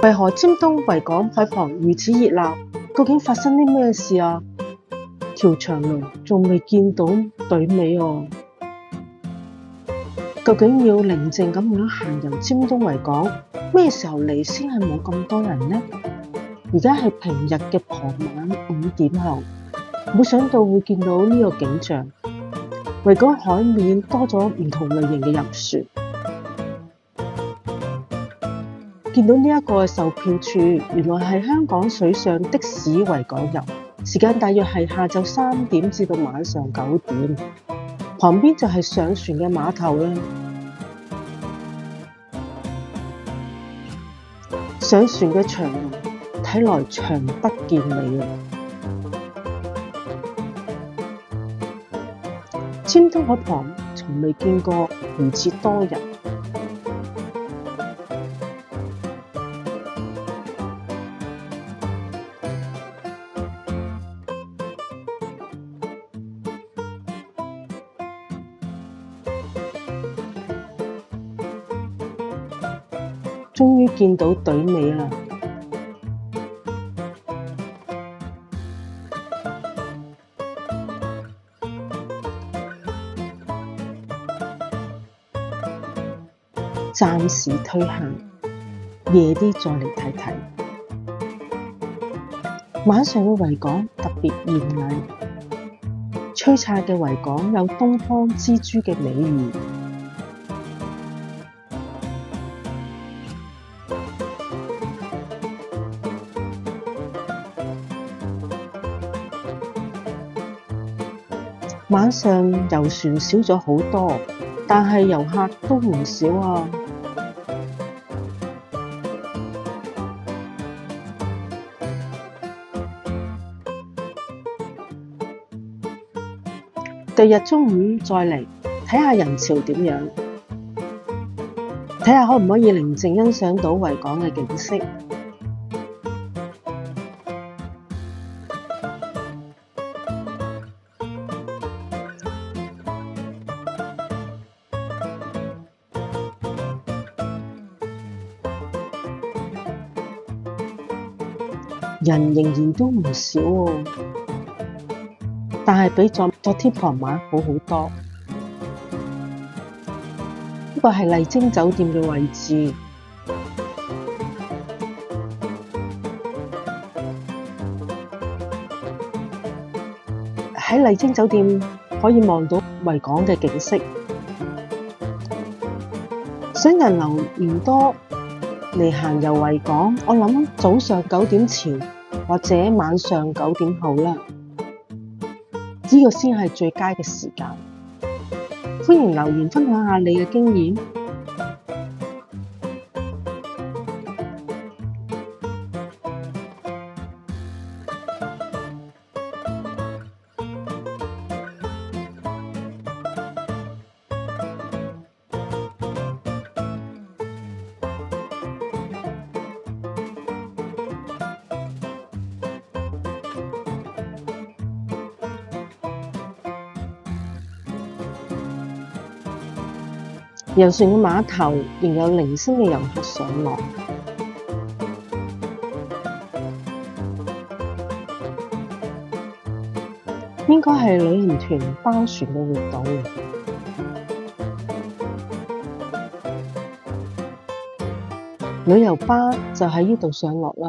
為何尖東維港海旁如此熱鬧？究竟發生啲咩事啊？條長龍仲未見到隊尾喎。究竟要寧靜咁樣行遊尖東維港，咩時候嚟先係冇咁多人呢？而家係平日嘅傍晚5點後，冇想到會見到呢個景象。維港海面多咗唔同類型嘅遊船。見到呢一個售票處，原來係香港水上的士維港遊，時間大約係下晝3點至到晚上9點。旁邊就係上船嘅碼頭啦。上船嘅長龍睇來長不見尾啊！尖東海旁從未見過如此多人。終於見到隊尾啦！暫時退行，夜啲再嚟睇睇。晚上嘅維港特別豔麗，璀璨嘅維港有東方之珠嘅美譽。晚上遊船少咗好多，但係遊客都唔少啊！第日中午再嚟睇下人潮點樣，睇下可唔可以寧靜欣賞到維港嘅景色。人仍然都唔少喎，但係比昨天傍晚好好多。呢個係麗晶酒店嘅位置，喺麗晶酒店可以望到維港嘅景色。想人流唔多嚟行遊維港，我諗早上9點前或者晚上9點後啦，呢個先係最佳嘅時間。歡迎留言分享下你嘅經驗。遊船嘅碼頭仍有零星嘅遊客上落，應該係旅行團包船嘅活動。旅遊巴就喺呢度上落啦。